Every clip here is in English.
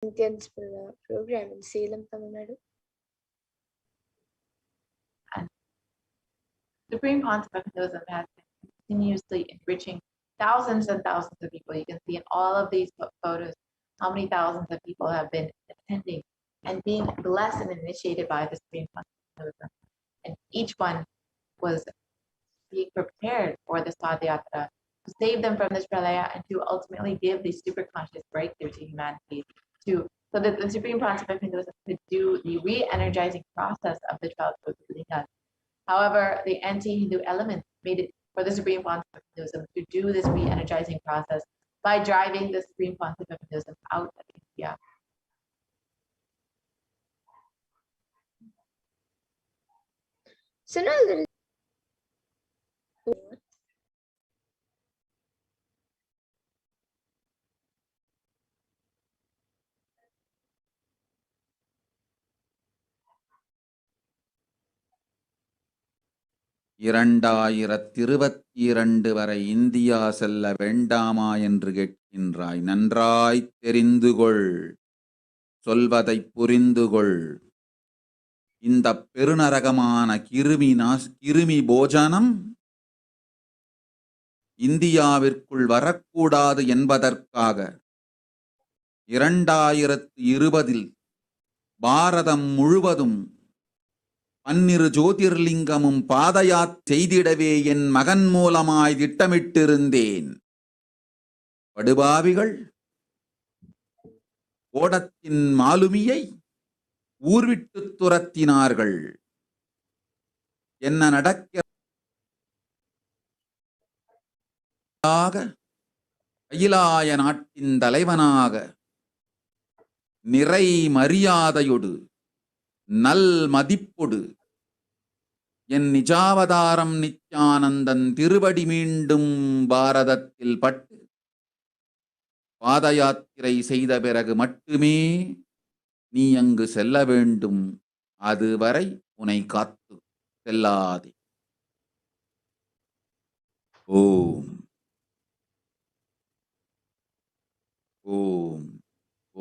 Indian program in Salem, Tamil Nadu. And Supreme Concept of Hinduism has been continuously enriching thousands and thousands of people. You can see in all of these photos how many thousands of people have been attending and being blessed and initiated by the Supreme Concept of Hinduism. And each one was being prepared for the Sadhyatra to save them from this pralaya and to ultimately give the superconscious breakthrough to humanity, so that the Supreme Concept of Hinduism could do the re-energizing process of the 12 Jyotirlingas. However, the anti-Hindu elements made it for the Supreme Concept of Hinduism to do this re-energizing process by driving the Supreme Concept of Hinduism out of India. So now there is வரை India செல்ல வேண்டாமா என்று கேட்கின்றாய். நன்றாய் தெரிந்துகொள், சொல்வதைப் புரிந்துகொள். இந்த பெருநரகமான கிருமி போஜனம் இந்தியாவிற்குள் வரக்கூடாது என்பதற்காக 2020 பாரதம் முழுவதும் 12 ஜோதிர்லிங்கமும் செய்திடவே என் மகன் மூலமாய் திட்டமிட்டிருந்தேன். படுபாவிகள் ஓடத்தின் மாலுமியை ஊர்விட்டு துரத்தினார்கள். என்ன நடக்க அகிலாய நாட்டின் தலைவனாக நிறை மரியாதையொடு நல் மதிப்பொடு என் நிஜாவதாரம் நித்யானந்தன் திருவடி மீண்டும் பாரதத்தில் பட்டு பாத யாத்திரை செய்த பிறகு மட்டுமே நீ அங்கு செல்ல வேண்டும். அதுவரை உன்னை காத்து செல்லாதே. ஓம் ஓம்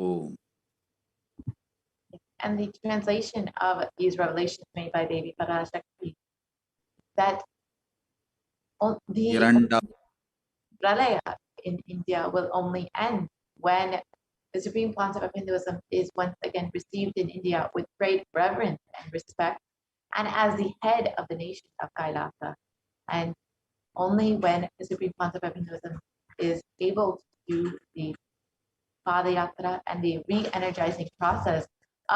ஓம். And the translation of these revelations made by Devi Parashakti, that the pralaya in India will only end when the Supreme Concept of Hinduism is once again received in India with great reverence and respect, and as the head of the nation of Kailasa. And only when the Supreme Concept of Hinduism is able to do the Padayatra and the re-energizing process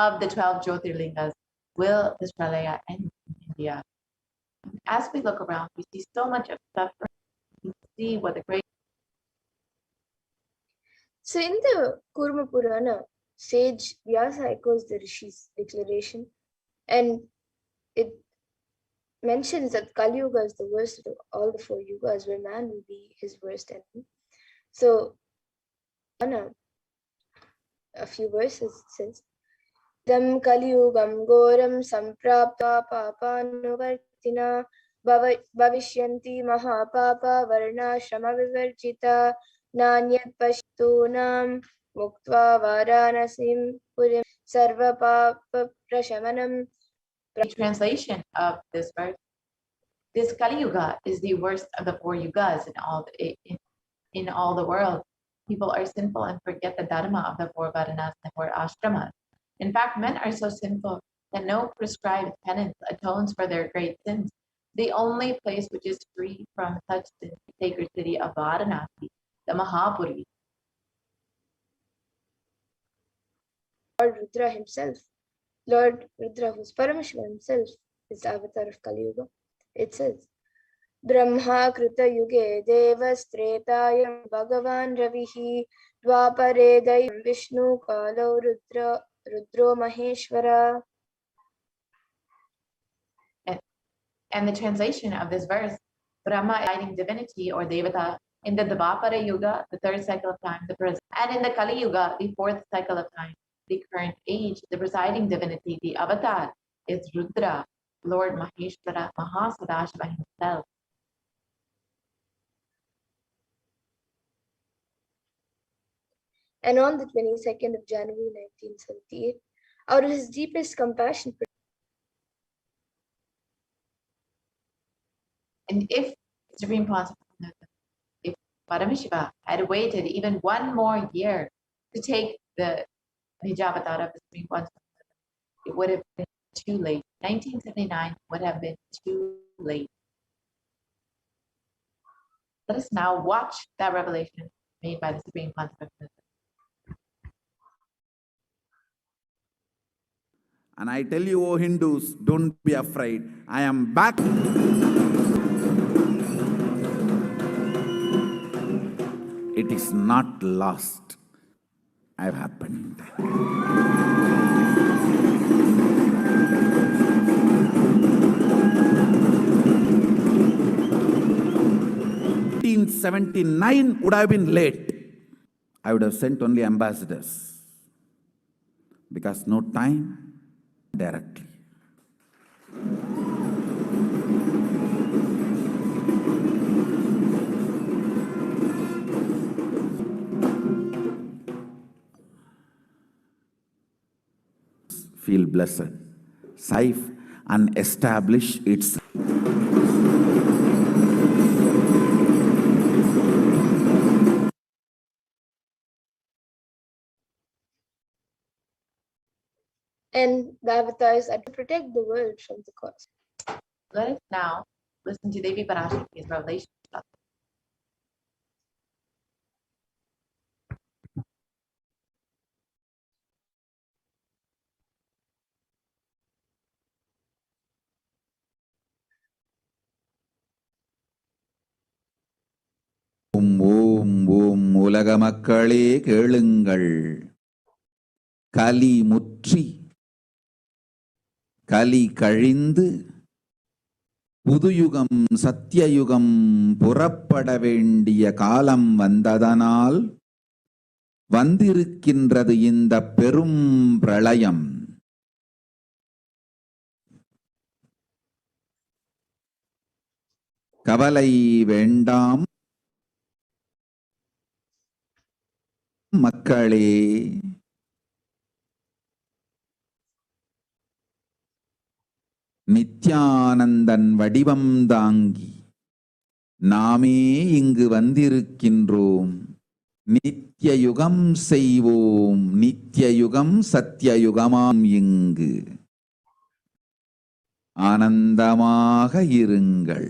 of the 12 Jyotirlingas will this pralaya end in India. As we look around, we see so much of suffering. We see what the great. So in the Kurma Purana, sage Vyasa echoes the Rishi's declaration, and it mentions that Kali Yuga is the worst of all the 4 yugas, where man will be his worst enemy. So, a few verses says, Dam Kali Yugam Goram Samprapta Papanuvartina Bhavishyanti Mahapapa Varna Shrama Vivarjita Nanyat Pashtunam Muktva Varanasim Purim Sarva Papa Prashamanam. The translation of this verse, this Kali Yuga is the worst of the 4 yugas in all the world. People are sinful and forget the dharma of the 4 varanas and 4 ashramas. In fact, men are so sinful that no prescribed penance atones for their great sins. The only place which is free from such sins is the sacred city of Varanasi, the Mahapuri. Lord Rudra himself, Lord Rudra, who's Paramashivoham himself, is the avatar of Kali Yuga. It says, Brahma Krita Yuge Devastretayam Bhagavan Ravihi Dwapare Dayam Vishnu Kalo Rudro Maheshwara. And the translation of this verse, Brahma is guiding divinity or Devata in the Dvapara Yuga, the 3rd cycle of time, the present, and in the Kali Yuga, the 4th cycle of time, the current age, the presiding divinity, the avatar, is Rudra, Lord Maheshwara, Mahasadashiva himself. And on the 22nd of January 1978, out of his deepest compassion, And if Supreme Consciousness, if Paramashiva had waited even one more year to take the Nijavatara of the Supreme Consciousness, it would have been too late. 1979 would have been too late. Let us now watch that revelation made by the Supreme Consciousness. And I tell you, O Hindus, don't be afraid. I am back. It is not lost. I have happened. 1979 would have been late. I would have sent only ambassadors because no time directly. Feel blessed. Safe and establish its. and the avatars are to protect the world from the cause. Let us now listen to Devi Parashakti's revelation. ஓம் ஓம் ஓம் உலக மக்களே கேளுங்கள். கலி முற்றி கலி கழிந்து புதுயுகம் சத்தியயுகம் புறப்பட வேண்டிய காலம் வந்ததனால் வந்திருக்கின்றது இந்த பெரும் பிரளயம். கவலை வேண்டாம் மக்களே. நித்யானந்தன் வடிவம் தாங்கி நாமே இங்கு வந்திருக்கின்றோம். நித்திய யுகம் செய்வோம், நித்திய யுகம் சத்தியயுகமாம். இங்கு ஆனந்தமாக இருங்கள்.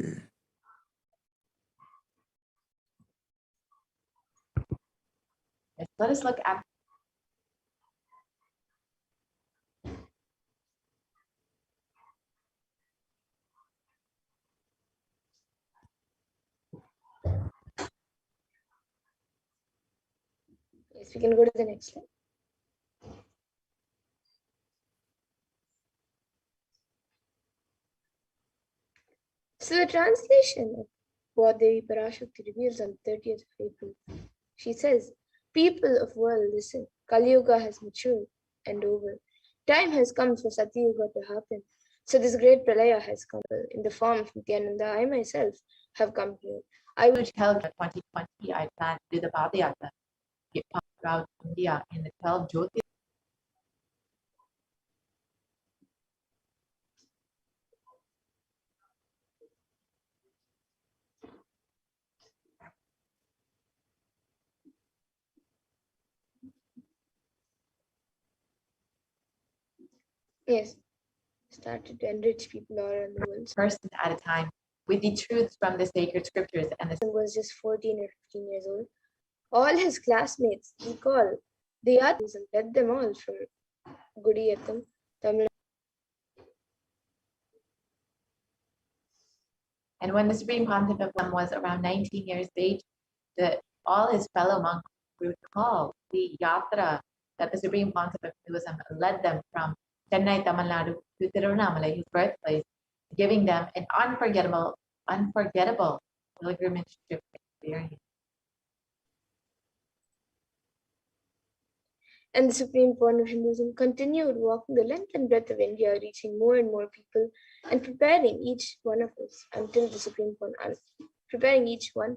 Let us look at Yes, we can go to the next slide. So the translation of what Devi Parashakti reveals on 30th of April, she says, people of world, listen, Kali Yuga has matured and over. Time has come for Satya Yuga to happen. So this great pralaya has come in the form of Nithyananda. I myself have come here. I will tell you 2020, I plan to do the Padayatra throughout India in the 12 Jyotis. Yes, started to enrich people all around the world. Person at a time with the truths from the sacred scriptures. And the was just 14 or 15 years old. All his classmates, recall, they are and led them all from Gudiyatham, Tamil. And when the Supreme Pontificum was around 19 years of age, all his fellow monks recall the yatra that the Supreme Pontificum led them from Chennai, Tamil Nadu to Tiruvannamalai, his birthplace, giving them an unforgettable pilgrimage experience. And the Supreme Point of Hinduism continued walking the length and breadth of India, reaching more and more people and preparing each one of us until the Supreme Point, preparing each one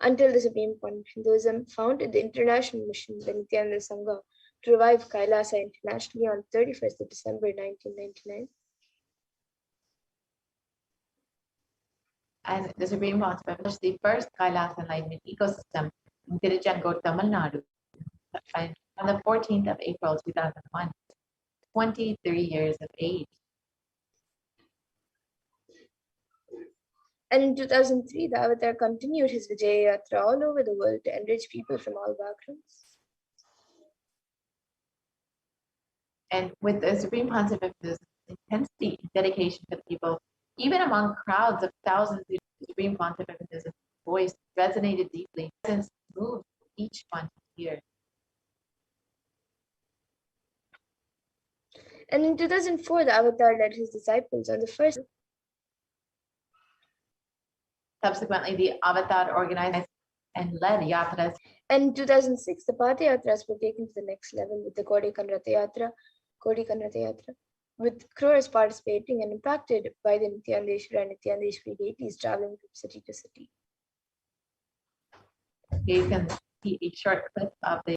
until the Supreme Point of Hinduism founded the international mission, the Nithyananda Sangha, to revive Kailasa internationally on 31st of December 1999. And the Supreme Council established the first Kailasa enlightenment ecosystem in Tiruchendur, Tamil Nadu, on the 14th of April 2001, 23 years of age. And in 2003, the Avatar continued his Vijaya Yatra all over the world to enrich people from all backgrounds. And with the Supreme Concept of this intensity and dedication to people, even among crowds of thousands, the Supreme Concept of his voice resonated deeply, since moved each one to tears. And in 2004, the Avatar led his disciples on the first. Subsequently, the Avatar organized and led yatras. And in 2006, the Padayatras were taken to the next level with the Kodikan Ratha Yatra, with crores participating and impacted by the Nithyanandeshwara and Nithyanandeshwari deities traveling from city to city. You can see a short clip of the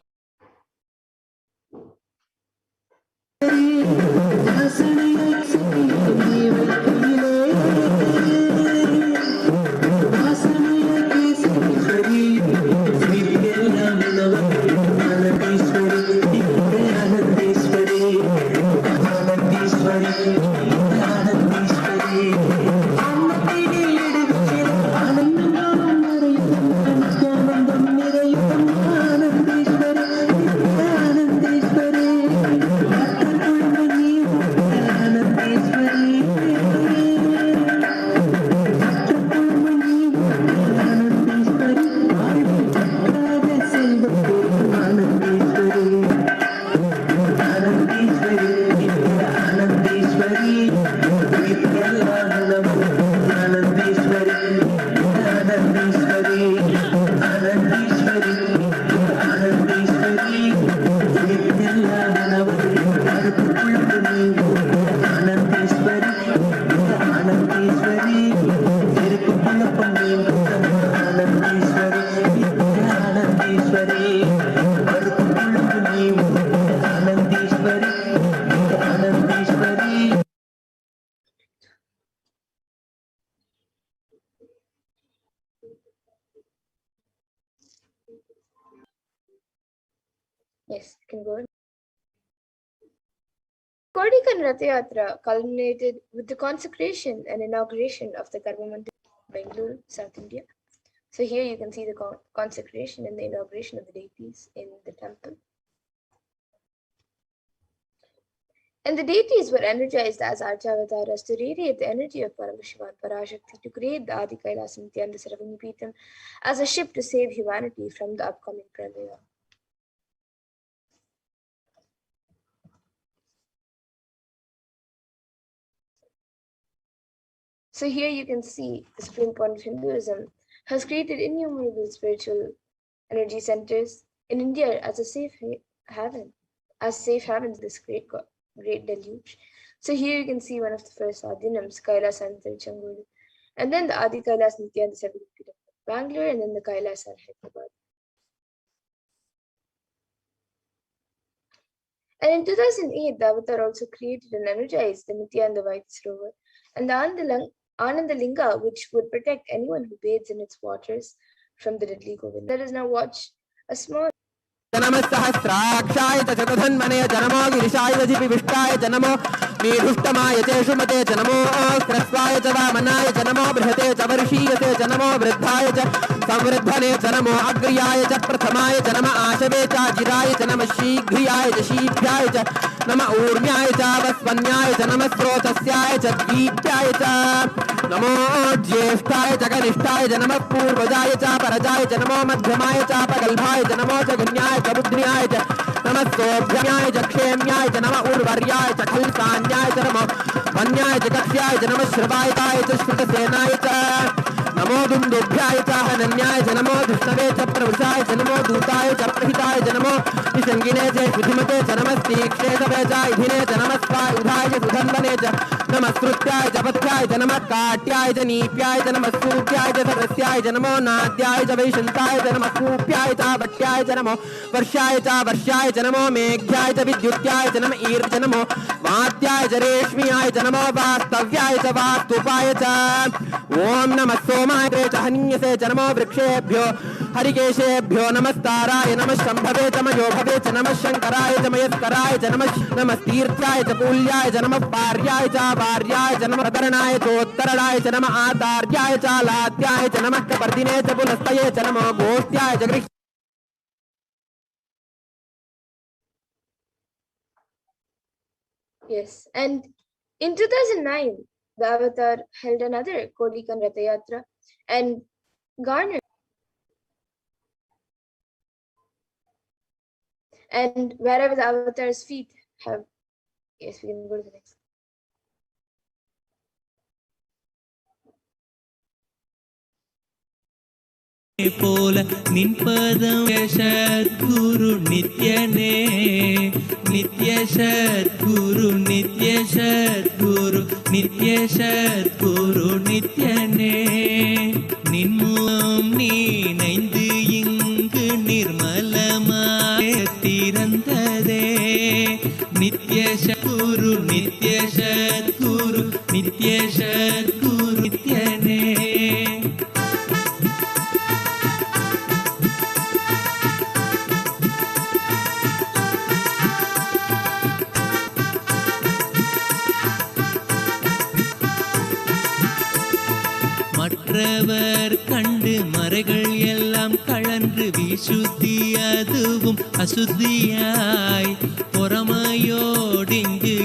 Yes, you can go on. Kodikan Ratha Yatra culminated with the consecration and inauguration of the Karma Mandir in Bengaluru, South India. So here you can see the consecration and the inauguration of the deities in the temple. And the deities were energized as Archavataras to radiate the energy of Paramashivoham, Parashakti, to create the Adi Kailasa Nithyananda Paramashivam as a ship to save humanity from the upcoming pralaya. So here you can see the Supreme Point of Hinduism has created innumerable spiritual energy centers in India as a safe haven, this great deluge. So here you can see one of the first Adinams, Kailasa and Tiruchendur, and then the Adi Kailasa Nithyananda Paramashivam of Bangalore, and then the Kailasa in Hyderabad. And in 2008, the Avatar also created and energized the Nithyananda Vaidyasarovar and the Ananda Linga, which would protect anyone who bathes in its waters from the deadly COVID. Let us now watch a small. जनमस्सहस्राक्षाय चतुर्धन्मने जनमो गिरिशाय वजिपिविष्टाय जनमो मीढुष्टमाय च शुमते जनमो ह्रस्वाय च वामनाय जनमो बृहते च वर्षीयते जनमो वृद्धाय च संवृद्धने जनमो अग्र्याय च प्रथमाय च नम आशवे च जिराय च नम शीघ्रियाय च शीघ्राय च नम ऊर्म्याय च वस्वन्याय च नम स्रोतस्याय च द्वीप्याय च नमो ज्येष्ठाय च कनिष्ठाय च नमः पूर्वजाय च परजाय च नमो मध्यमाय च प्रगल्भाय च नमो च गण्याय च बुद्ध्याय च नमः सोभ्यमाय च क्षेम्याय च नमः उर्वर्याय च खल्सान्याय च नमो वन्याय च कक्ष्याय च नमः श्रवायताय च श्रुतसेनाय च नमो दुन्दुभ्याय च हनन्याय च नमो दुष्टवे च प्रवृषाय च नमो दूताय च प्रहिताय च नमो निषङ्गिने च शुधिमते च नमः तीक्ष्णे च वेचाय धिने च नमः सुधाय च सुधन्वने च नमः श्रुत्याय च पथ्याय च नमः काट्याय च नीप्याय च नमः सूप्याय च सरस्याय च नमो नाद्याय च वैशन्ताय च नमः कूप्याय च भट्याय च नमो वर्षाय च नमो मेघ्याय च विद्युत्याय च नमः ईर् च नमो वात्याय च रेश्म्याय च नमो वास्तव्याय च वास्तुपाय च ओम नमः सोमाय च हन्यसे च नमो वृक्षेभ्यो हरिकेशेभ्यो नमस्ताराय नमः शंभवे च मयोभवे च नमः शंकराय च मयस्कराय च नमः तीर्थ्याय च कूल्याय च नमः पार्याय च वार्याय च नमः प्रतरणाय चोत्तरणाय च नमः आतार्याय च लात्याय च नमः कपर्दिने च पुनस्तये च नमः गोष्ठ्याय च गृह् Yes, and in 2009, the Avatar held another Kodikan Ratha Yatra and garnered. And wherever the Avatar's feet have, yes, we can go to the next. போல நின்பதம் சத்குரு நித்யனே நித்ய சத்குரு நித்ய சத்குரு நித்ய சத்குரு நித்யனே நின்முகம் நீனைந்து இங்கு நிர்மலமாய திறந்ததே நித்ய சத்குரு நித்ய சத்குரு நித்ய சத்குரு நித்யனே மற்றவர் கண்டு மறைகள் எல்லாம் கழன்று விசுத்தி அதுவும் அசுத்தியாய் பொறாமையோடிங்கு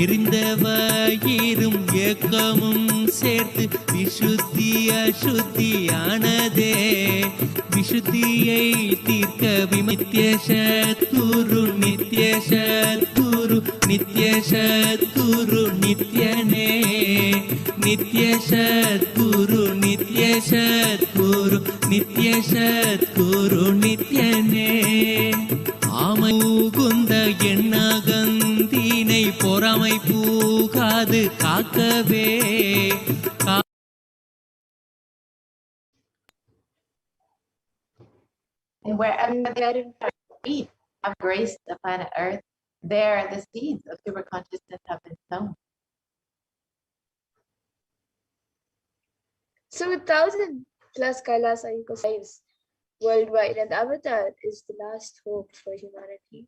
எரிந்தவயிரும் ஏக்கமும் சேர்த்து விசுத்தி அசுத்தியானதே விசுத்தியை தீர்க்க விமித்ய சத்குரு நித்ய சத்குரு நித்ய சத்குரு நித்யனே நித்ய சத்குரு நித்ய சத்குரு நித்ய சத்குரு நித்யனே ஆமை பூகுந்த எண்ணகந்தினை பொறாமை பூகாது காக்கவே And wherever the feet have graced the planet Earth, there the seeds of super consciousness have been sown. So 1,000 plus Kailasa ecosites worldwide, and Avatar is the last hope for humanity.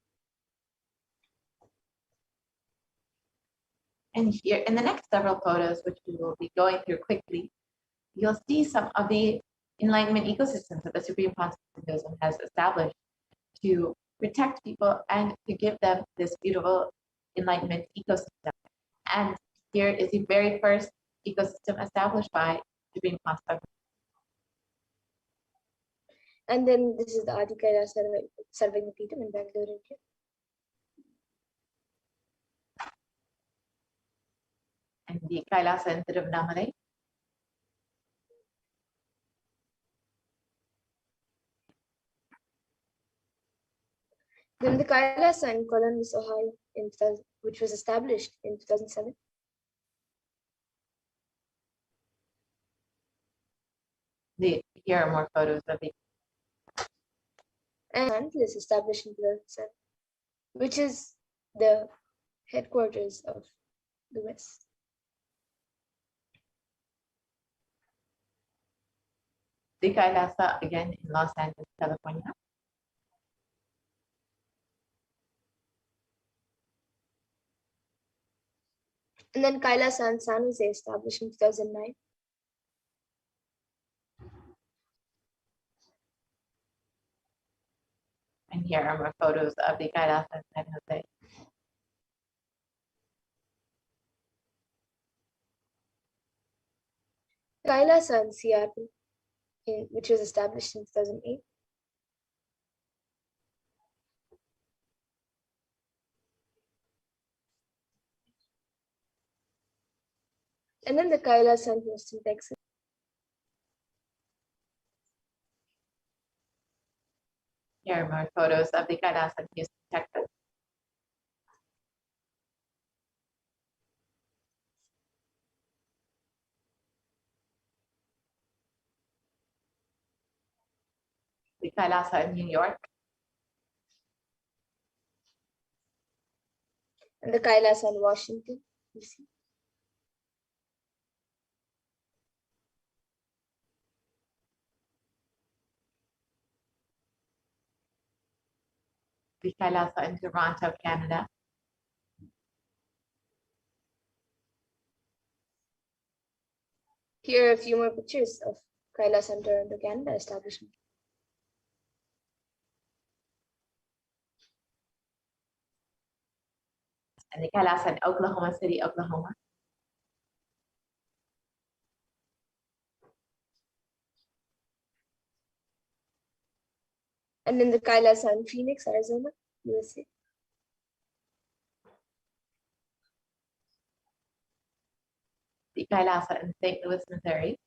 And here in the next several photos, which we will be going through quickly, you'll see some of the enlightenment ecosystems that the Supreme Consciousness has established to protect people and to give them this beautiful enlightenment ecosystem. And here is the very first ecosystem established by Supreme Consciousness. And then this is the Adi Kailasa Sarvangapeetham in Bangalore, India. And the Kailasa in Tiruvannamalai. Then the Kailasa in Columbus, Ohio, which was established in 2007. Here are more photos of the. And is established in 2007, which is the headquarters of the West. The Kailasa again in Los Angeles, California. And then Kailasa in San Jose, established in 2009. And here are more photos of the Kailasa in San Jose. Kailasa in Seattle, which was established in 2008. And then the Kailasa in Houston, Texas. Here are more photos of the Kailasa in Houston, Texas. The Kailasa in New York. And the Kailasa in Washington, DC. The Kailasa in Toronto, Canada. Here are a few more pictures of Kailasa in Toronto, Canada establishment. And the Kailasa in Oklahoma City, Oklahoma. And in the Kailasa in Phoenix, Arizona, USA. The Kailasa in St. Louis, Missouri.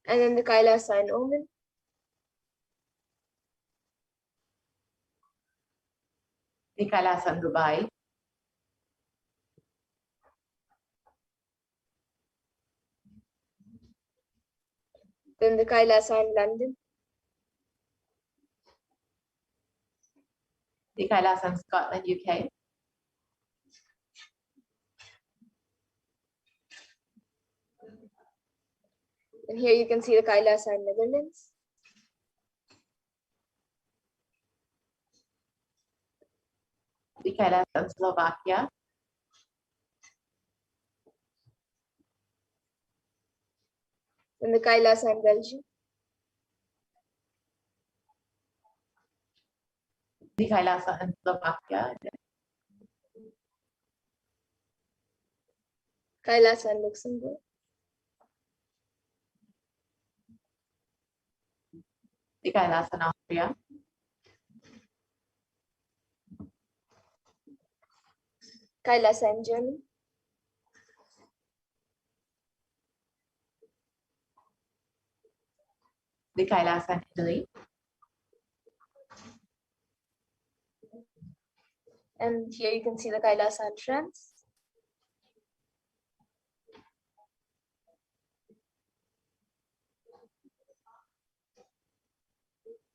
And then the Kailasa in Oman. The Kailasa in Dubai. Then the Kailasa in London. The Kailasa in Scotland, UK. And here you can see the Kailasa in Netherlands. The Kailasa in Slovakia. And the Kailasa in Belgium. The Kailasa in Slovakia. Kailasa in Luxembourg. The Kailasa in Austria. Kailasa in Germany. The Kailasa in Italy. And here you can see the Kailasa in France.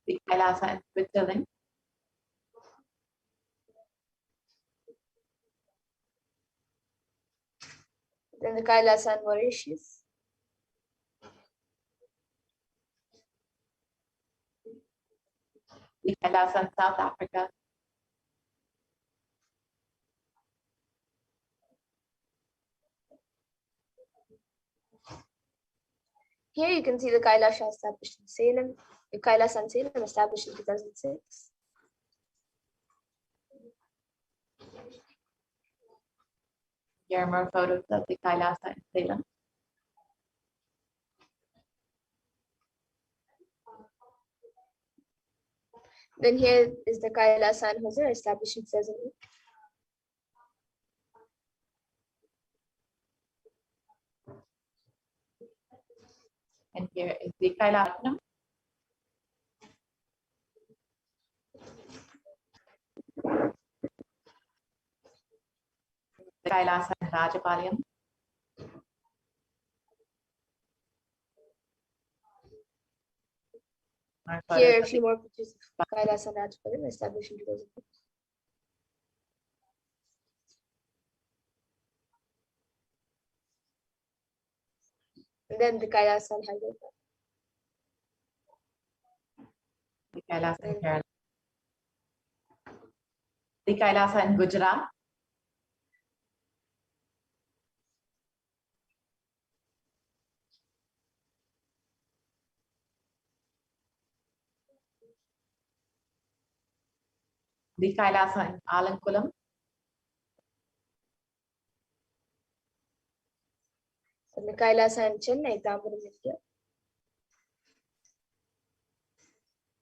The Kailasa in Switzerland. Then the Kailasa in Mauritius. The Kailasa in South Africa. Here you can see the Kailasa established in Salem. The Kailasa in Salem established in 2006. Here are more photos of the Kailasa in Salem. Then here is the Kailasa in Hosur established in 2008. And here is the Kailasa. The Kailasa in Rajapalayam. Here are a few more pictures of Kailasa in Rajapalayam established in 2008. And then the Kailasa in Hyderabad. The Kailasa in Kerala. The Kailasa in Gujarat. The Kailasa in Alankulam. And the Kailasa in Chennai, Tamil, India.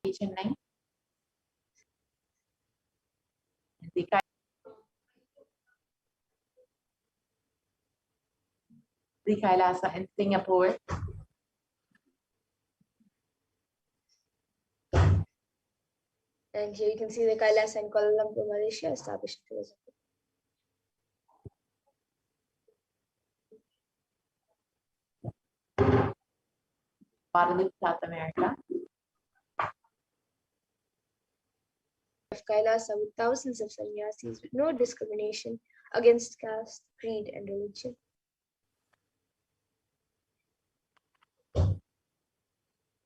Chennai. The Kailasa in Singapore. And here you can see the Kailasa in Kuala Lumpur, Malaysia, established in 2008. Guadalupe, South America. Of Kailasa with thousands of sannyasis with no discrimination against caste, creed, and religion.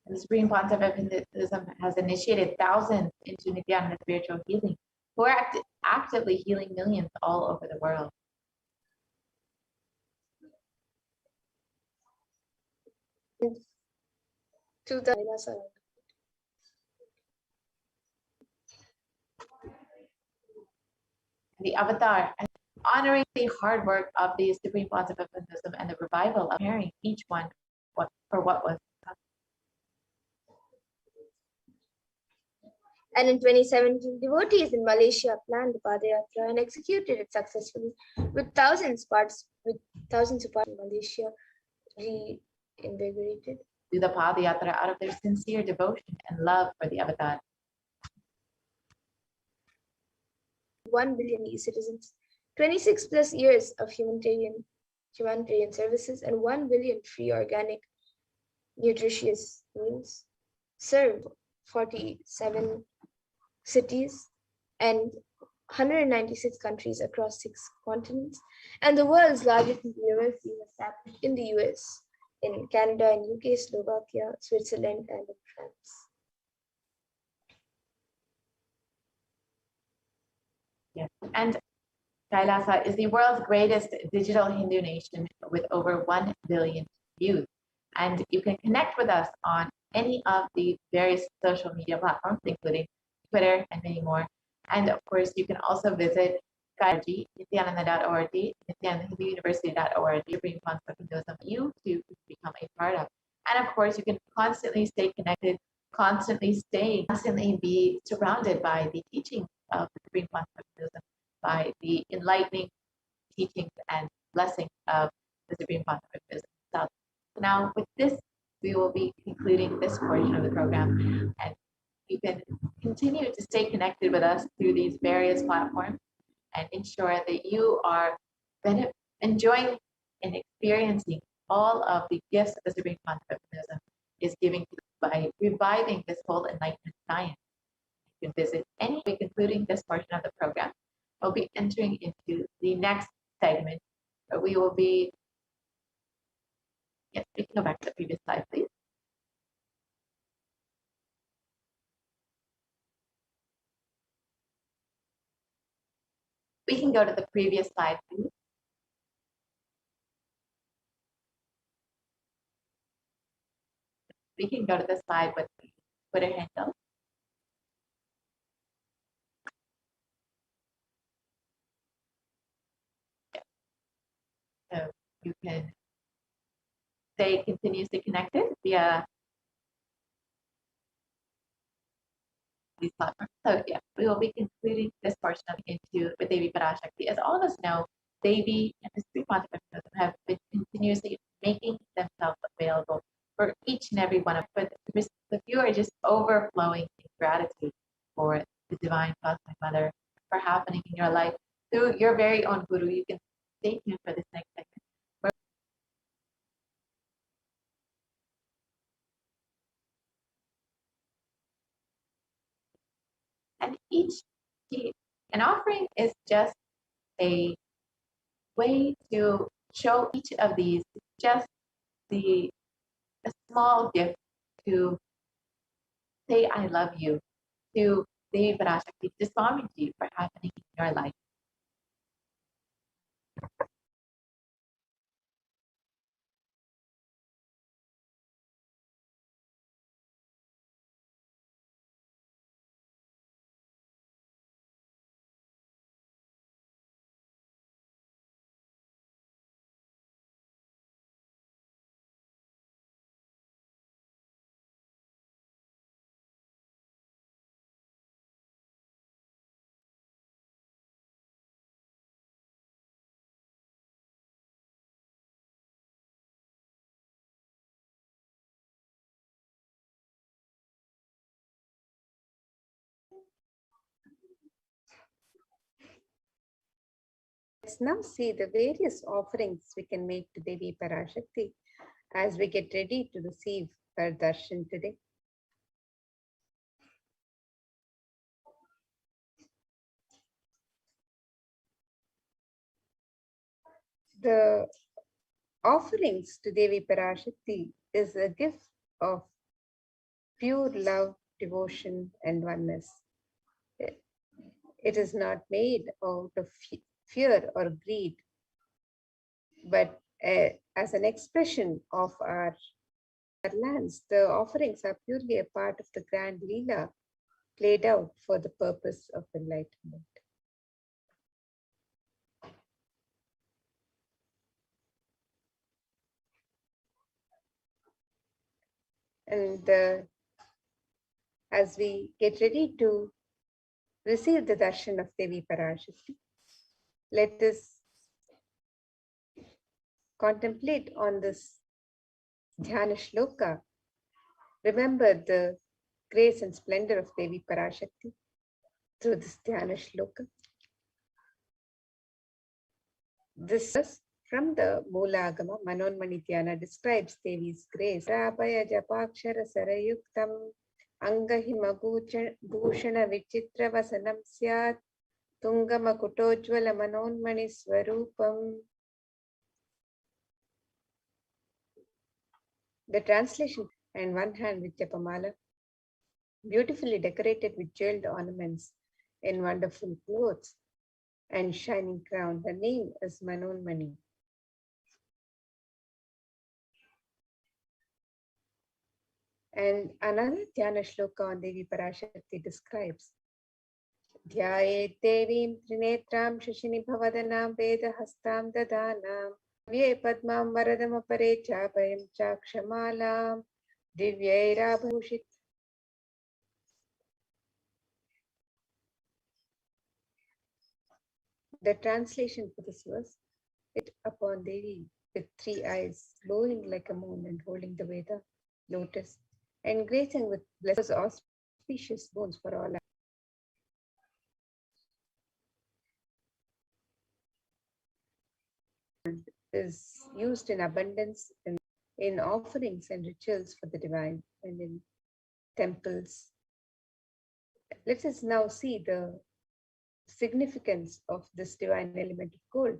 The Supreme Pontiff of Hinduism has initiated thousands into Nithyananda spiritual healing, who are actively healing millions all over the world. To the Kailasa. The avatar, and honoring the hard work of the Supreme Pontiff of Hinduism and the revival of preparing each one for what was. And in 2017, devotees in Malaysia planned the Padayatra and executed it successfully, with thousands of parts in Malaysia reinvigorated. Do the Padayatra out of their sincere devotion and love for the avatar. 1 billion e-citizens, 26 plus years of humanitarian services, and 1 billion free organic nutritious meals, serve 47 cities and 196 countries across 6 continents, and the world's largest university was established in the US, in Canada, in UK, Slovakia, Switzerland, and in France. Yes, and Kailasa is the world's greatest digital Hindu nation with over 1 billion views. And you can connect with us on any of the various social media platforms, including Twitter and many more. And of course, you can also visit nithyananda.org, nithyanandauniversity.org, Supreme Pontiff of Hinduism, you too can become a part of. And of course, you can constantly stay connected, constantly be surrounded by the teachings of the Supreme Pontiff of Hinduism, by the enlightening teachings and blessings of the Supreme Pontiff of Hinduism itself. Now, with this, we will be concluding this portion of the program, and you can continue to stay connected with us through these various platforms and ensure that you are enjoying and experiencing all of the gifts that the Supreme Pontiff of Hinduism is giving to you by reviving this whole enlightenment science. You can visit any week, including this portion of the program. We'll be entering into the next segment where we will be. Yes, we can go back to the previous slide, please. We can go to the previous slide, please. We can go to the slide with the Twitter handle. So you can stay continuously connected via these platforms. So yeah, we will be concluding this portion into with Devi Parashakti. As all of us know, Devi and the Supreme Pontiff of Hinduism have been continuously making themselves available for each and every one of us. The few are just overflowing in gratitude for the Divine Cosmic Mother, for happening in your life through your very own Guru. You can stay tuned for this next segment. And an offering is just a way to show each of these just a small gift to say I love you, to Devi Parashakti, to Swamiji for happening in your life. Let's now see the various offerings we can make to Devi Parashakti as we get ready to receive our darshan today. The offerings to Devi Parashakti is a gift of pure love, devotion, and oneness. It is not made out of fear or greed, but as an expression of our lands. The offerings are purely a part of the grand Leela played out for the purpose of enlightenment. And as we get ready to receive the darshan of Devi Parashakti, let us contemplate on this dhyana shloka. Remember the grace and splendor of Devi Parashakti through this dhyana shloka. This verse from the Moolagama, Manonmani Dhyana, describes Devi's grace. Rapaya Japakshara Sarayuktam Angahima Bhushana Vichitra Vasanam Syat Tungama Kutojvala Manonmani Swarupam. The translation, and one hand with Japamala, beautifully decorated with jeweled ornaments in wonderful clothes and shining crown. Her name is Manonmani. And another Dhyana shloka on Devi Parashakti describes Dhyaye Devim Trinetram Shashini Bhavadanam Veda Hastam Dadanam Vye Padmam Varadam Apare Chapayam Chakshamalam Divyai Rabhushit. The translation for this verse, it upon Devi with 3 eyes, glowing like a moon and holding the Veda lotus, and gracing with blessed auspicious bones for all. Is used in abundance in offerings and rituals for the divine and in temples. Let us now see the significance of this divine element of gold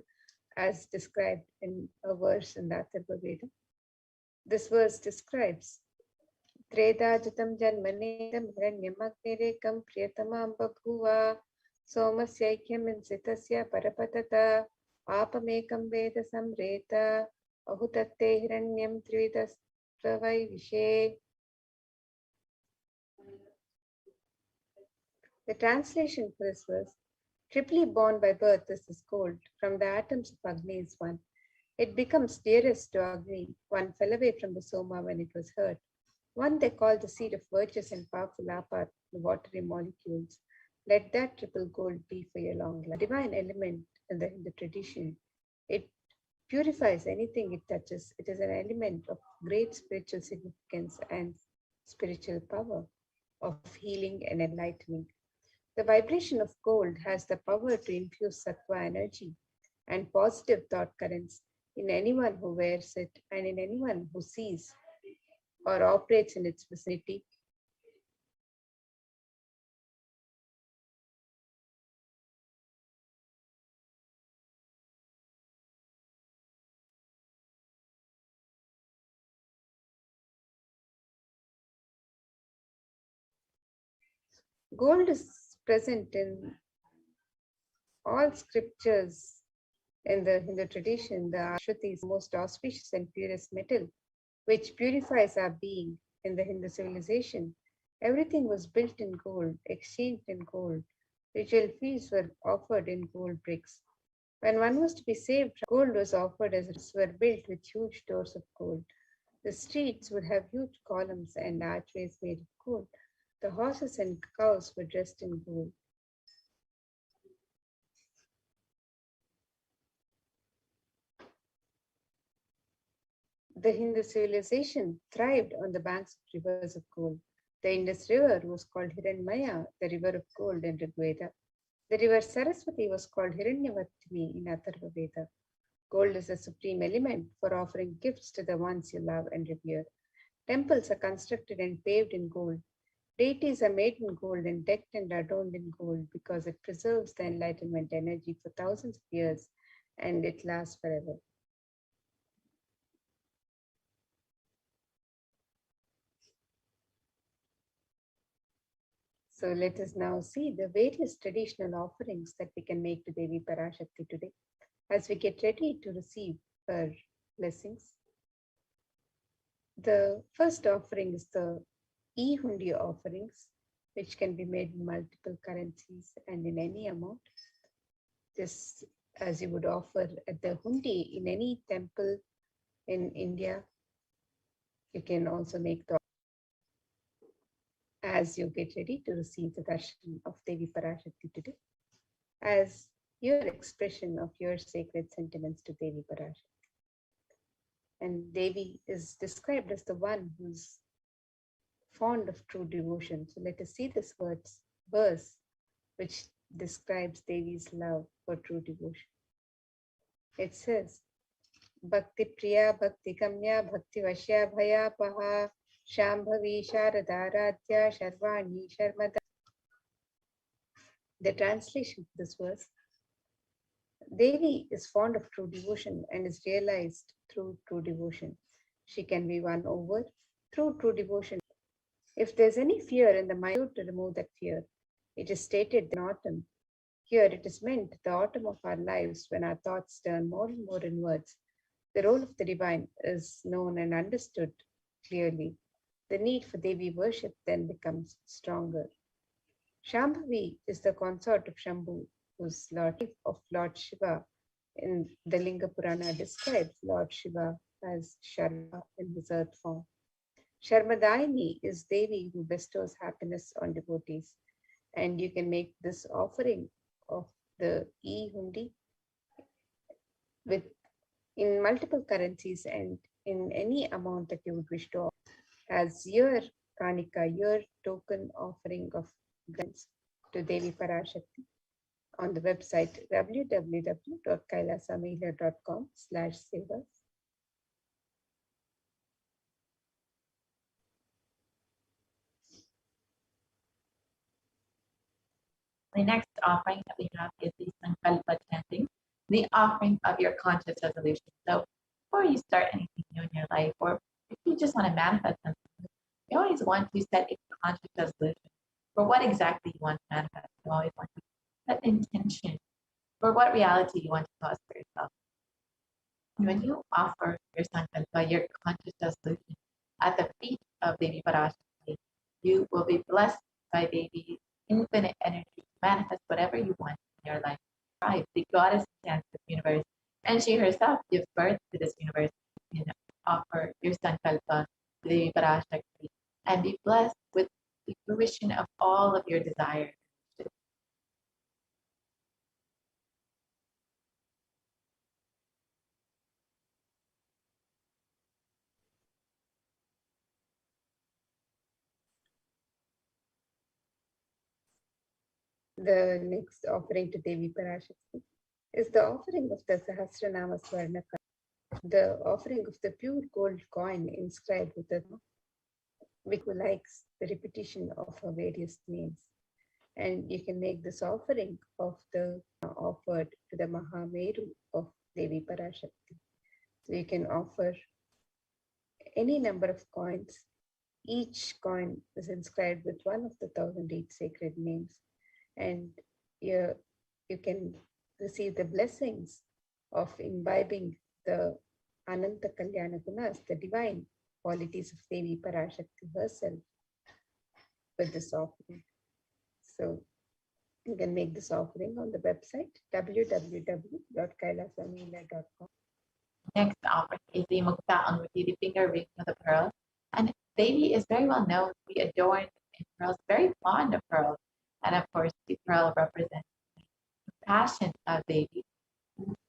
as described in a verse in the Atharva Veda. This verse describes Tredajatam Janmanedam Hiranyamagnirekam Priyatamam Babhuva Somasyaikyam Insitasya Parapatata Apamekam Veda Samreta Ahutatte Hiranyam Trividastavai Vishe. The translation for this verse, triply born by birth is this gold, from the atoms of Agni is one. It becomes dearest to Agni. One fell away from the Soma when it was hurt. One they call the seed of virtuous and powerful Apat, the watery molecules. Let that triple gold be for your long life. Divine element in the tradition. It purifies anything it touches. It is an element of great spiritual significance and spiritual power of healing and enlightenment. The vibration of gold has the power to infuse sattva energy and positive thought currents in anyone who wears it and in anyone who sees or operates in its vicinity. Gold is present in all scriptures in the Hindu tradition. The Shruti is the most auspicious and purest metal, which purifies our being in the Hindu civilization. Everything was built in gold, exchanged in gold. Ritual feasts were offered in gold bricks. When one was to be saved, gold was offered as it were built with huge doors of gold. The streets would have huge columns and archways made of gold. The horses and cows were dressed in gold. The Hindu civilization thrived on the banks of rivers of gold. The Indus River was called Hiranmaya, the river of gold in Rigveda. The river Saraswati was called Hiranyavatmi in Atharva Veda. Gold is the supreme element for offering gifts to the ones you love and revere. Temples are constructed and paved in gold. Deities are made in gold and decked and adorned in gold because it preserves the enlightenment energy for thousands of years and it lasts forever. So let us now see the various traditional offerings that we can make to Devi Parashakti today as we get ready to receive her blessings. The first offering is the e-hundi offerings, which can be made in multiple currencies and in any amount. Just as you would offer at the hundi in any temple in India, you can also make the as you get ready to receive the darshan of Devi Parashakti today, as your expression of your sacred sentiments to Devi Parashakti. And Devi is described as the one who's fond of true devotion. So let us see this verse which describes Devi's love for true devotion. It says, Bhakti Priya, Bhakti Kamya, Bhakti Vashya Bhaya Paha, Shambhavi Sharadaradhya Sharvani Sharmada. The translation of this verse: Devi is fond of true devotion and is realized through true devotion. She can be won over through true devotion. If there's any fear in the mind, to remove that fear, it is stated in autumn. Here it is meant the autumn of our lives when our thoughts turn more and more inwards. The role of the divine is known and understood clearly. The need for Devi worship then becomes stronger. Shambhavi is the consort of Shambhu, whose Lord of Lord Shiva in the Linga Purana describes Lord Shiva as Sharma in his earth form. Sharmadaini is Devi who bestows happiness on devotees. And you can make this offering of the e-hundi in multiple currencies and in any amount that you would wish to offer as your kanika, your token offering of grants to Devi Parashakti on the website www.kailasamila.com/sevas. The next offering that we have is the Sankalpa chanting, the offering of your conscious resolution. So before you start anything new in your life, or if you just want to manifest something, you always want to set a conscious resolution for what exactly you want to manifest. You always want to set intention for what reality you want to cause for yourself. And when you offer your Sankalpa, your conscious resolution, at the feet of Devi Parashakti, you will be blessed by Devi's infinite energy to manifest whatever you want in your life. Right, the goddess stands the universe, and she herself gives birth to this universe. You can offer your Sankalpa to Devi Parashakti and be blessed with the fruition of all of your desires. The next offering to Devi Parashakti is the offering of the Sahasranama Swarnaka, the offering of the pure gold coin inscribed with the which likes the repetition of her various names. And you can make this offering of the offered to the Mahameru of Devi Parashakti. So you can offer any number of coins. Each coin is inscribed with one of the 1,008 sacred names. And you can receive the blessings of imbibing the Ananta Kalyana Gunas, the divine qualities of Devi Parashakti herself with this offering. So you can make this offering on the website www.kailasamila.com. Next offering is the Mukta Anguti, the finger ring of the pearl. And Devi is very well known to be adorned in pearls, very fond of pearls. And of course, the pearl represents the passion of Devi.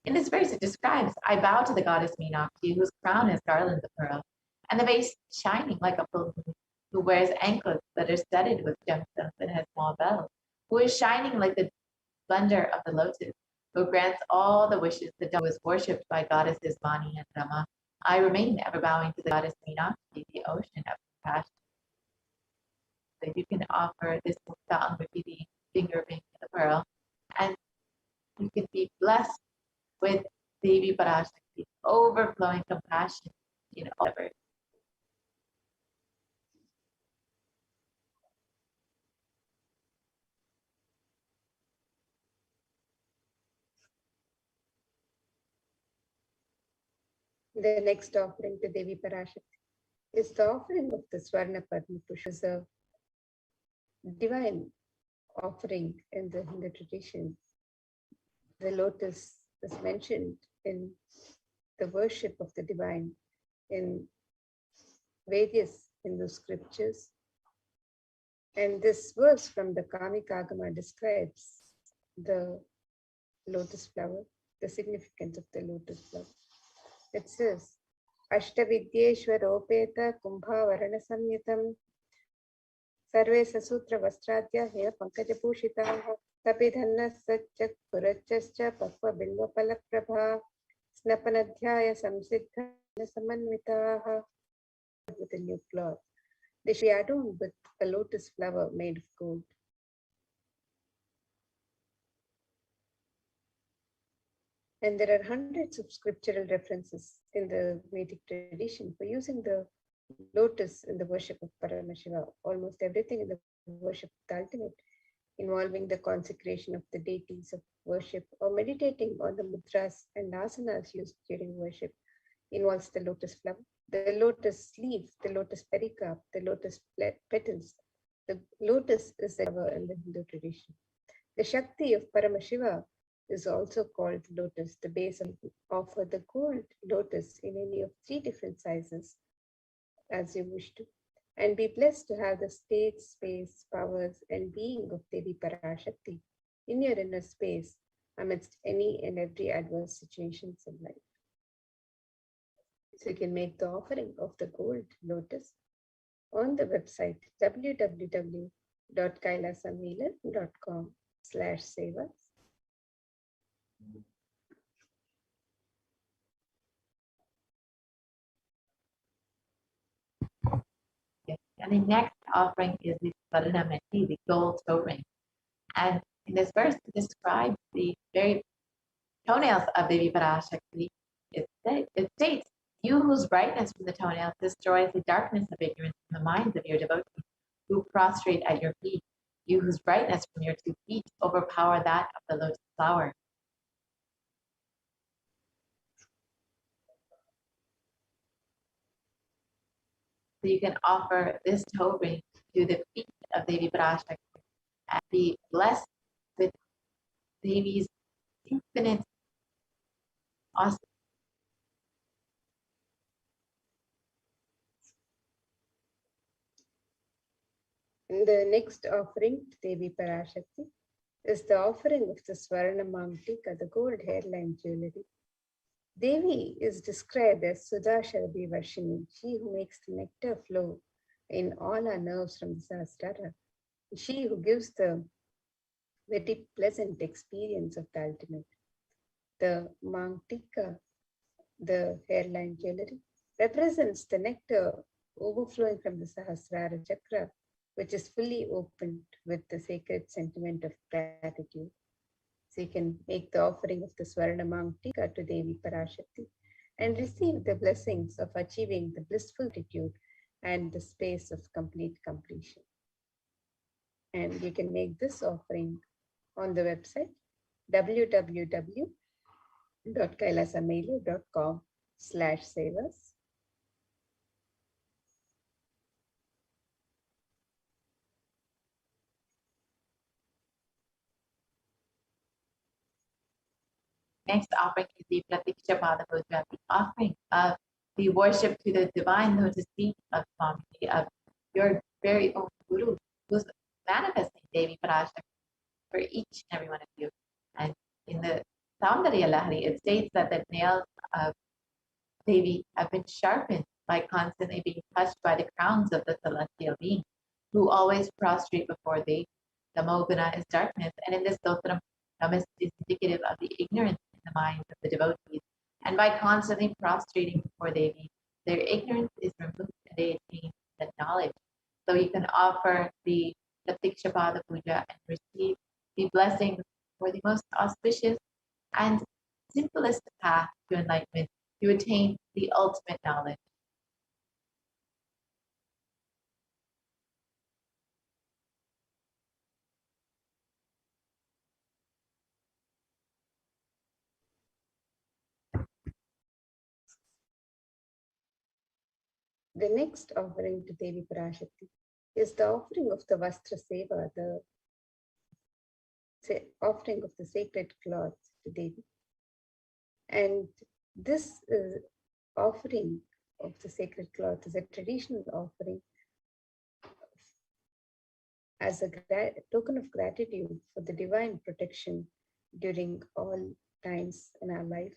In this verse, it describes, I bow to the goddess Meenakshi, whose crown is garlands of pearl, and the vase shining like a full moon, who wears anklets that are studded with gemstones and has small bells, who is shining like the splendor of the lotus, who grants all the wishes the dove is worshipped by goddesses Vani and Rama, I remain ever bowing to the goddess Meenakshi, the ocean of compassion. So you can offer this mukta anguti, the finger ring and the pearl, and you can be blessed with Devi Parashakti, overflowing compassion in all of it. The next offering to Devi Parashakti is the offering of the Swarna Padma Pushpa, a divine offering in the Hindu tradition. The lotus is mentioned in the worship of the divine in various Hindu scriptures. And this verse from the Kamikagama describes the lotus flower, the significance of the lotus flower. It says, Ashtavidyeshwaropeta Kumbhavarana Samyatam Sarve Sasutra Vastradya Hya Pankajapushitaha Tapidhanna Satchak Purachascha Pakva Bilva Palaprabha Snapanadhyaya Samsiddha Samanvitaha. With a new cloth, they should be adorned with a lotus flower made of gold. And there are hundreds of scriptural references in the Vedic tradition for using the lotus in the worship of Paramashiva. Almost everything in the worship of the ultimate, involving the consecration of the deities of worship or meditating on the mudras and asanas used during worship, involves the lotus flower, the lotus leaf, the lotus pericarp, the lotus petals. The lotus is the flower in the Hindu tradition. The Shakti of Paramashiva is also called lotus. The base offer the gold lotus in any of 3 different sizes as you wish to, and be blessed to have the state, space, powers, and being of Devi Parashakti in your inner space amidst any and every adverse situations in life. So you can make the offering of the gold lotus on the website www.kailasamila.com/sevas. Yes. And the next offering is the Varanamati, the gold toe ring. And in this verse, it describes the very toenails of Devi Parashakti. It states, you whose brightness from the toenails destroys the darkness of ignorance in the minds of your devotees who prostrate at your feet. You whose brightness from your 2 feet overpower that of the lotus flower. So you can offer this toe ring to the feet of Devi Parashakti and be blessed with Devi's infinite awesome. The next offering to Devi Parashakti is the offering of the Swarna Mamtika, the gold hairline jewelry. Devi is described as Sudasharabi Varshini, she who makes the nectar flow in all our nerves from the Sahasrara, she who gives the very pleasant experience of the ultimate. The Mamtika, the hairline jewelry, represents the nectar overflowing from the Sahasrara chakra, which is fully opened with the sacred sentiment of gratitude. So you can make the offering of the Swarna Mamtika to Devi Parashakti and receive the blessings of achieving the blissful attitude and the space of complete completion. And you can make this offering on the website www.kailasamailu.com/sevas. Next offering is the Pratiksha Pada Puja, the offering of the worship to the divine lotus feet of Swami, of your very own Guru, who's manifesting Devi Parashakti for each and every one of you. And in the Saundarya Lahari, it states that the nails of Devi have been sharpened by constantly being touched by the crowns of the celestial beings, who always prostrate before Devi. The Mogana is darkness, and in this Stotram, Namas is indicative of the ignorance in the minds of the devotees. And by constantly prostrating for Devi. Their ignorance is removed and they attain the knowledge. So you can offer the Pratikshapada Puja and receive the blessings for the most auspicious and simplest path to enlightenment, to attain the ultimate knowledge. The next offering to Devi Parashakti is the offering of the Vastra Seva, the offering of the sacred cloths to Devi. And this offering of the sacred cloth is a traditional offering as a token of gratitude for the divine protection during all times in our life.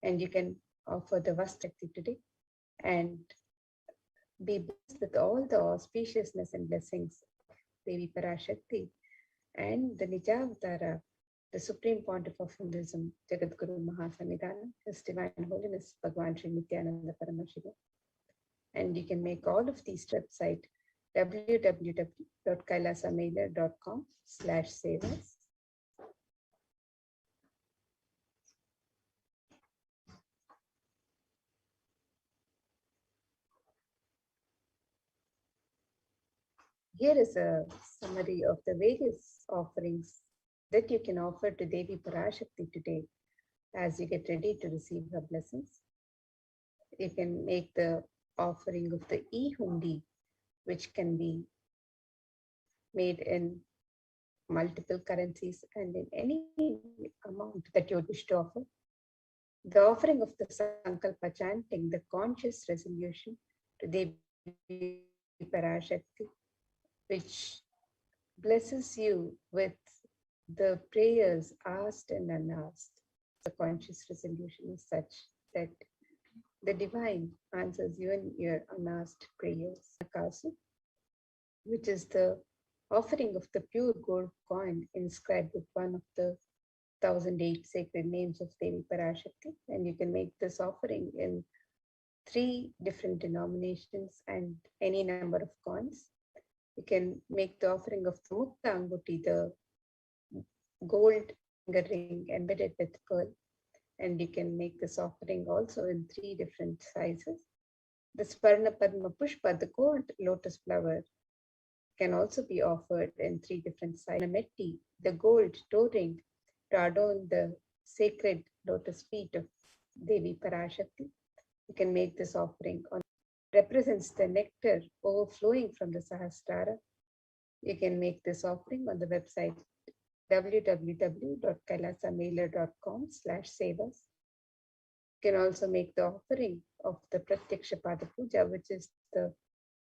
And you can offer the Vastakti today and be blessed with all the auspiciousness and blessings of Devi Parashakti and the Nijavatara, the Supreme Pontiff of Hinduism, Jagadguru Mahasanidhana, His Divine Holiness Bhagwan Sri Nithyananda Paramashivam. And you can make all of these website www.kailasamailer.com/sevas. Here is a summary of the various offerings that you can offer to Devi Parashakti today as you get ready to receive her blessings. You can make the offering of the e-hundi, which can be made in multiple currencies and in any amount that you wish to offer. The offering of the Sankalpa chanting, the conscious resolution to Devi Parashakti, which blesses you with the prayers asked and unasked. The conscious resolution is such that the divine answers you in your unasked prayers. Akasu, which is the offering of the pure gold coin inscribed with one of the 1008 sacred names of Devi Parashakti. And you can make this offering in 3 different denominations and any number of coins. You can make the offering of the Mukta Anguti, the gold finger ring embedded with pearl. And you can make this offering also in 3 different sizes. The Sparna Padma Pushpa, the gold lotus flower, can also be offered in 3 different sizes. Metti, the gold toe ring to adorn the sacred lotus feet of Devi Parashakti. You can make this offering on represents the nectar overflowing from the Sahasrara. You can make this offering on the website www.kailasamailer.com/sevas. You can also make the offering of the Pratyakshapada Puja, which is the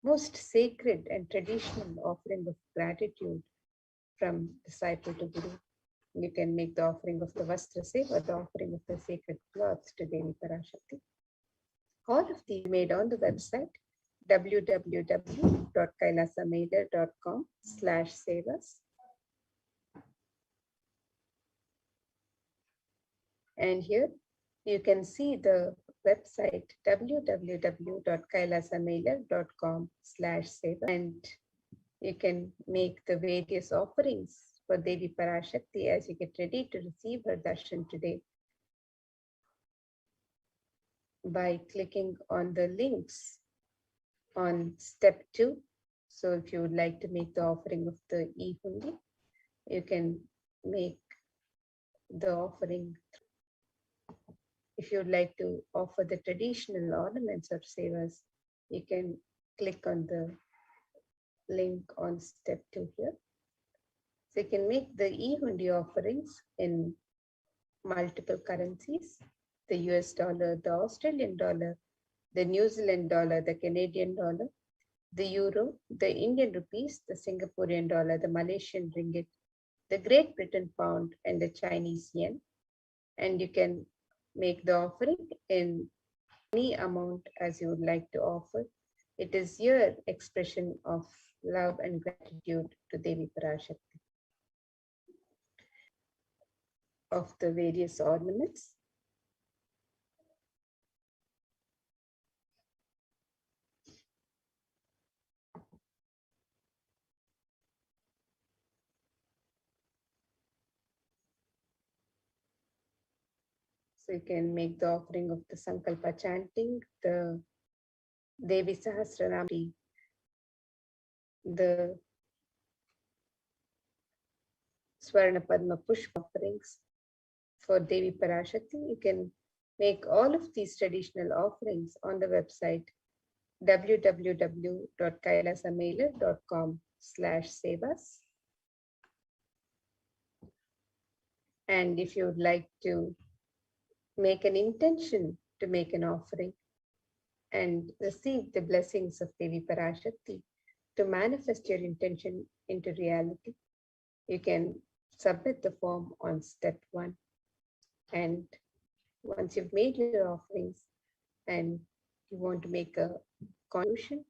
most sacred and traditional offering of gratitude from disciple to Guru. You can make the offering of the Vastra Seva, the offering of the sacred cloths to Devi Parashakti. All of these made on the website www.kailasamailer.com/sevas. And here you can see the website www.kailasamailer.com/sevas. And you can make the various offerings for Devi Parashakti as you get ready to receive her darshan today by clicking on the links on step 2. So if you would like to make the offering of the e-hundi, you can make the offering. If you would like to offer the traditional ornaments or sevas, you can click on the link on step 2 here. So you can make the e-hundi offerings in multiple currencies: the US dollar, the Australian dollar, the New Zealand dollar, the Canadian dollar, the euro, the Indian rupees, the Singaporean dollar, the Malaysian ringgit, the Great Britain pound, and the Chinese yen. And you can make the offering in any amount as you would like to offer. It is your expression of love and gratitude to Devi Parashakti. Of the various ornaments, So you can make the offering of the Sankalpa chanting, the Devi Sahasranam, the Swarna Padma Pushpa offerings for Devi Parashakti. You can make all of these traditional offerings on the website www.kailasamailer.com/sevas. And if you would like to make an intention to make an offering and receive the blessings of Devi Parashakti to manifest your intention into reality, you can submit the form on step 1. And once you've made your offerings and you want to make a contribution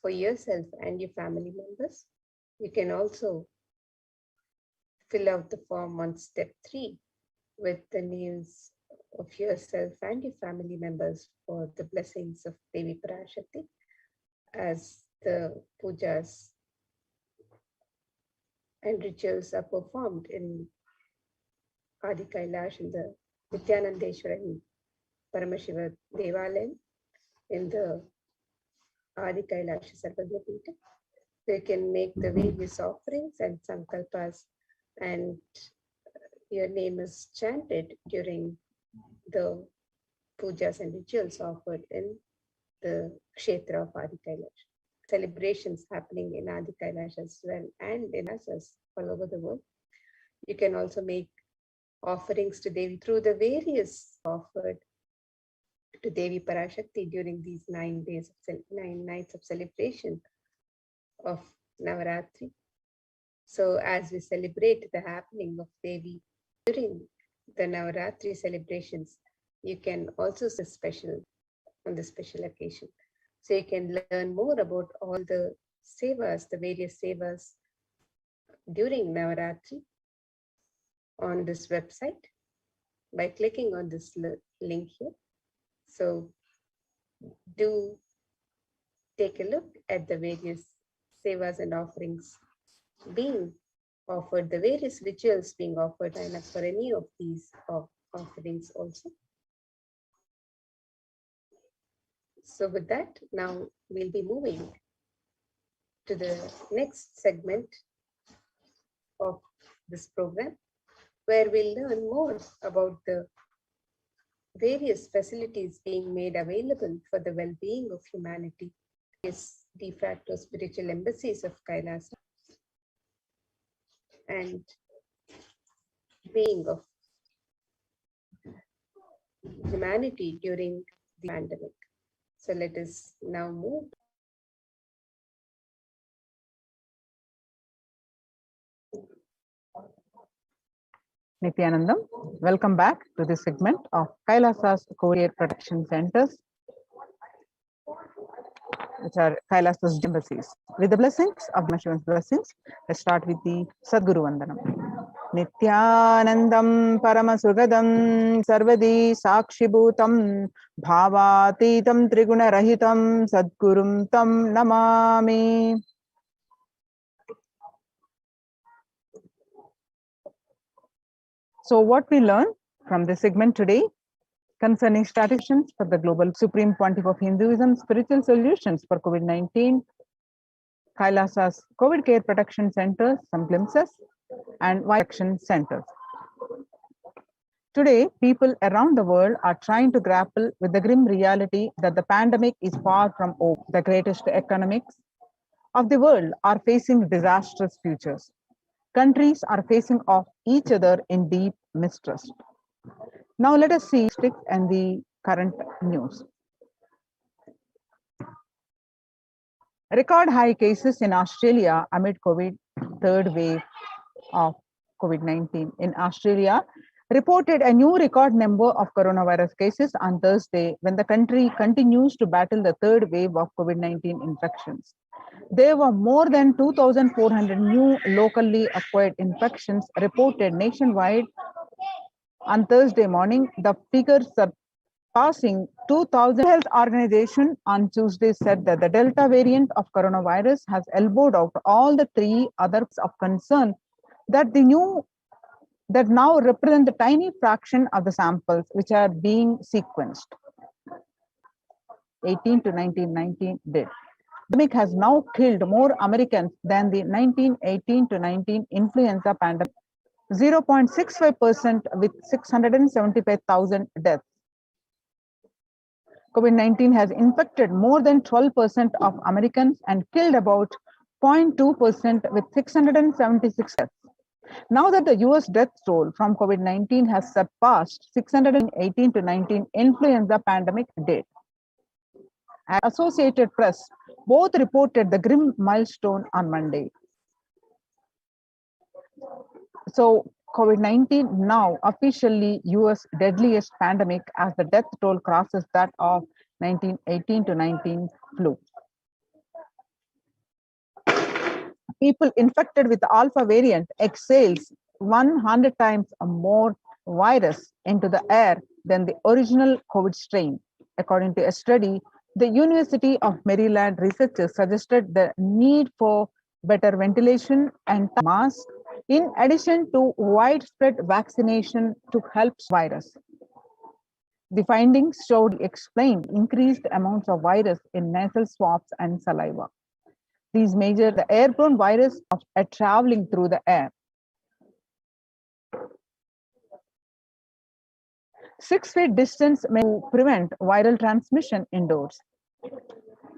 for yourself and your family members, you can also fill out the form on step 3 with the names of yourself and your family members for the blessings of Devi Parashakti as the pujas and rituals are performed in Adi Kailash in the Nithyananda Paramashivam Devalayam in the Adi Kailash Sarvagya Pita. They can make the various offerings and sankalpas, and your name is chanted during the pujas and rituals offered in the Kshetra of Adi Kailash. Celebrations happening in Adi Kailash as well and in asas all over the world. You can also make offerings to Devi through the various offered to Devi Parashakti during these 9 nights of celebration of Navaratri. So as we celebrate the happening of Devi during the Navaratri celebrations, you can also say special on the special occasion. So you can learn more about all the sevas, the various sevas during Navaratri on this website by clicking on this link here. So do take a look at the various sevas and offerings being offered, the various rituals being offered, and for any of these offerings also. So with that, now we'll be moving to the next segment of this program, where we'll learn more about the various facilities being made available for the well-being of humanity. Is de facto spiritual embassies of Kailasa and being of humanity during the pandemic. So let us now move. Nithyanandam, welcome back to this segment of Kailasa's COVID Protection Centers, which are Kailasa's embassies. With the blessings of Paramashivan's blessings, let's start with the Sadguru Vandanam. Nithyanandam Paramasugadam Sarvadi Sakshibhutam Bhavatitam Triguna-rahitam Sadgurum Tam Namami. So what we learn from this segment today concerning strategies for the global Supreme Pontiff of Hinduism, spiritual solutions for COVID-19, Kailasa's COVID Care Protection Centers, some glimpses, and action centers. Today, people around the world are trying to grapple with the grim reality that the pandemic is far from over. The greatest economics of the world are facing disastrous futures. Countries are facing off each other in deep mistrust. Now let us see and the current news. Record high cases in Australia amid COVID third wave of COVID-19. In Australia, reported a new record number of coronavirus cases on Thursday when the country continues to battle the third wave of COVID-19 infections. There were more than 2,400 new locally acquired infections reported nationwide on Thursday morning, the figures surpassing 2,000. Health Organization on Tuesday said that the Delta variant of coronavirus has elbowed out all the three others of concern that the that now represent the tiny fraction of the samples which are being sequenced. 18 to 1919 did. The pandemic has now killed more Americans than the 1918 to 19 influenza pandemic, 0.65% with 675,000 deaths. COVID-19 has infected more than 12% of Americans and killed about 0.2% with 676 deaths. Now that the US death toll from COVID-19 has surpassed 618 to 19 influenza pandemic date. Associated Press both reported the grim milestone on Monday. So COVID-19 now officially US deadliest pandemic as the death toll crosses that of 1918 to 19 flu. People infected with the alpha variant exhales 100 times more virus into the air than the original COVID strain. According to a study, the University of Maryland researchers suggested the need for better ventilation and masks in addition to widespread vaccination to help virus. The findings showed explained increased amounts of virus in nasal swabs and saliva. These measure the airborne virus of traveling through the air. 6 feet distance may prevent viral transmission indoors.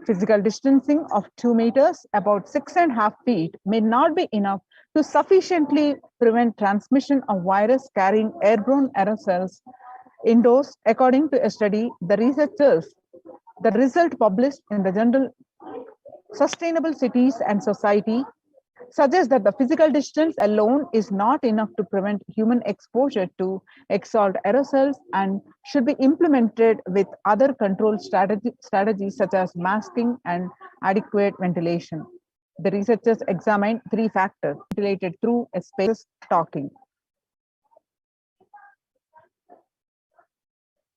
Physical distancing of 2 meters, about 6.5 feet, may not be enough to sufficiently prevent transmission of virus carrying airborne aerosols indoors, according to a study. The result published in the journal Sustainable Cities and Society suggests that the physical distance alone is not enough to prevent human exposure to exhaled aerosols and should be implemented with other control strategies such as masking and adequate ventilation. The researchers examined 3 factors: ventilated through a space talking.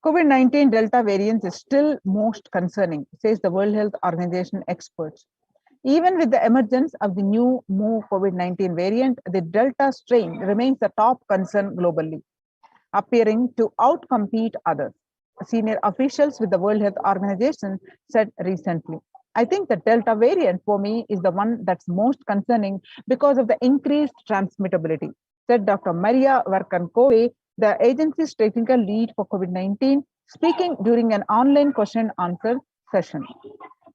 COVID-19 Delta variant is still most concerning, says the World Health Organization experts. Even with the emergence of the new COVID-19 variant, the Delta strain remains the top concern globally, appearing to outcompete others. Senior officials with the World Health Organization said recently. I think the Delta variant for me is the one that's most concerning because of the increased transmittability, said Dr. Maria Verkankove, the agency's technical lead for COVID-19, speaking during an online question-answer session.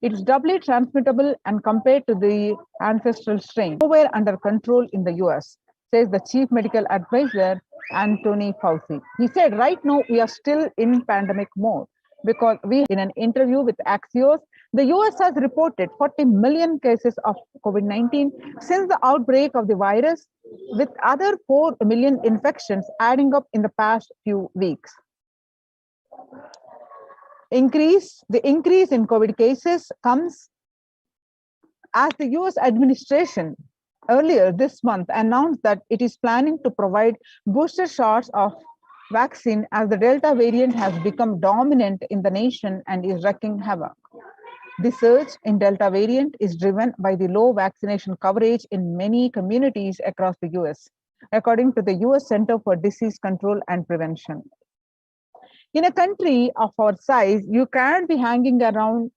It is doubly transmittable and compared to the ancestral strain, nowhere under control in the US, says the chief medical advisor, Anthony Fauci. He said, right now we are still in pandemic mode because in an interview with Axios, the US has reported 40 million cases of COVID-19 since the outbreak of the virus, with other 4 million infections adding up in the past few weeks. The increase in COVID cases comes as the US administration earlier this month announced that it is planning to provide booster shots of vaccine as the Delta variant has become dominant in the nation and is wreaking havoc. The surge in Delta variant is driven by the low vaccination coverage in many communities across the US, according to the US Center for Disease Control and Prevention. In a country of our size, you can't be hanging around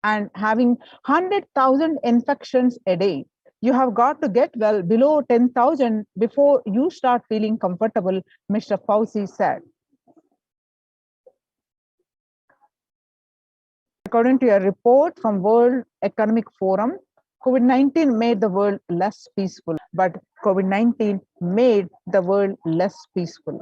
and having 100,000 infections a day. You have got to get well below 10,000 before you start feeling comfortable, Mr. Fauci said. According to a report from World Economic Forum, COVID-19 made the world less peaceful, but COVID-19 made the world less peaceful.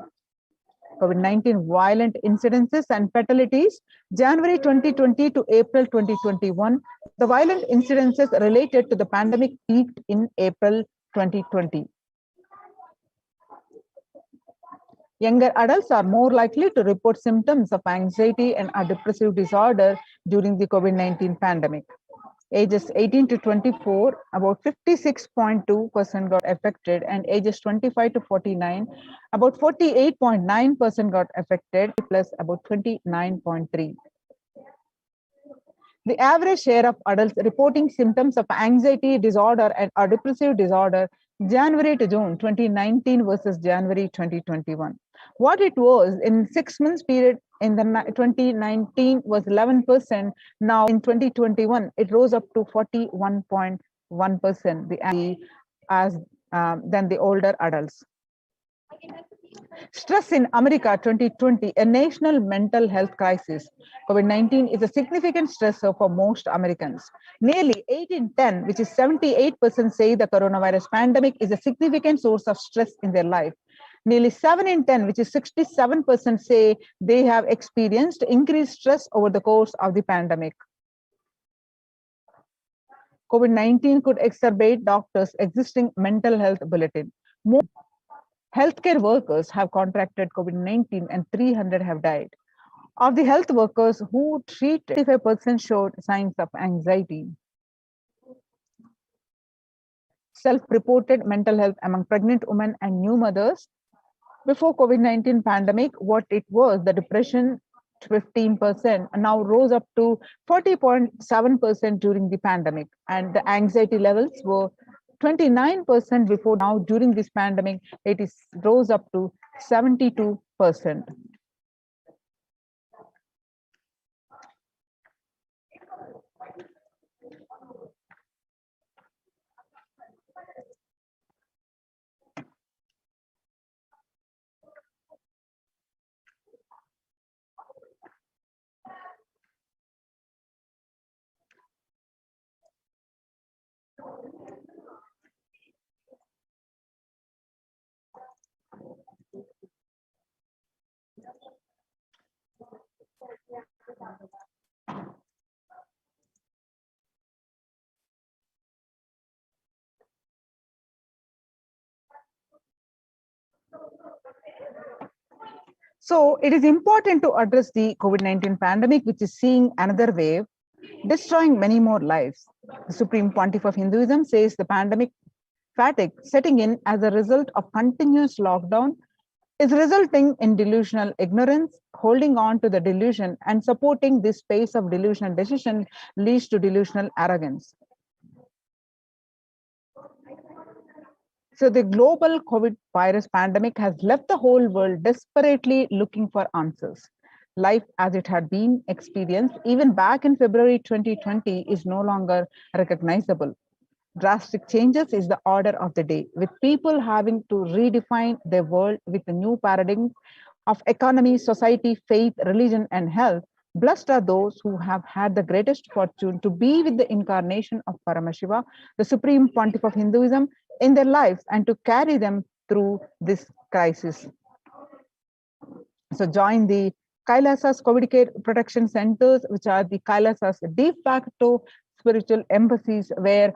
COVID-19 violent incidences and fatalities, January 2020 to April 2021, the violent incidences related to the pandemic peaked in April 2020. Younger adults are more likely to report symptoms of anxiety and a depressive disorder during the COVID-19 pandemic. Ages 18 to 24, about 56.2% got affected, and ages 25 to 49, about 48.9% got affected, plus about 29.3%. The average share of adults reporting symptoms of anxiety disorder and a depressive disorder January to June 2019 versus January 2021. What it was in 6 months period in the 2019 was 11%. Now in 2021, it rose up to 41.1%, than the older adults. Stress in America 2020, a national mental health crisis. COVID-19 is a significant stressor for most Americans. Nearly 8 in 10, which is 78%, say the coronavirus pandemic is a significant source of stress in their life. Nearly 7 in 10, which is 67%, say they have experienced increased stress over the course of the pandemic. COVID-19 could exacerbate doctors' existing mental health bulletin. More healthcare workers have contracted COVID-19 and 300 have died. Of the health workers who treated, 55% showed signs of anxiety. Self-reported mental health among pregnant women and new mothers. Before COVID-19 pandemic, what it was, the depression 15%, now rose up to 40.7% during the pandemic. And the anxiety levels were 29% before. Now during this pandemic, it is rose up to 72%. So it is important to address the COVID-19 pandemic, which is seeing another wave, destroying many more lives. The Supreme Pontiff of Hinduism says the pandemic fatigue setting in as a result of continuous lockdown is resulting in delusional ignorance. Holding on to the delusion and supporting this space of delusional decision leads to delusional arrogance. So the global COVID virus pandemic has left the whole world desperately looking for answers. Life as it had been experienced even back in February 2020 is no longer recognizable. Drastic changes is the order of the day, with people having to redefine their world with a new paradigm of economy, society, faith, religion, and health. Blessed are those who have had the greatest fortune to be with the incarnation of Paramashiva, the Supreme Pontiff of Hinduism, in their lives and to carry them through this crisis. So join the Kailasa's COVID care protection centers, which are the Kailasa's de facto spiritual embassies, where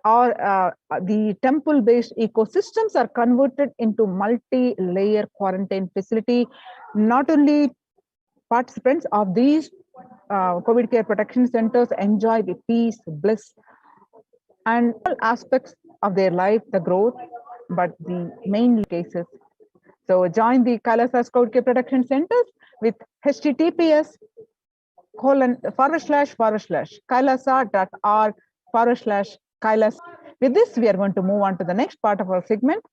the temple-based ecosystems are converted into multi-layer quarantine facility. Not only participants of these COVID care protection centers enjoy the peace, bliss, and all aspects of their life, the growth, but the main cases. So join the Kailasa's COVID care protection centers with https://kailasa.org/Kailas. With this, we are going to move on to the next part of our segment,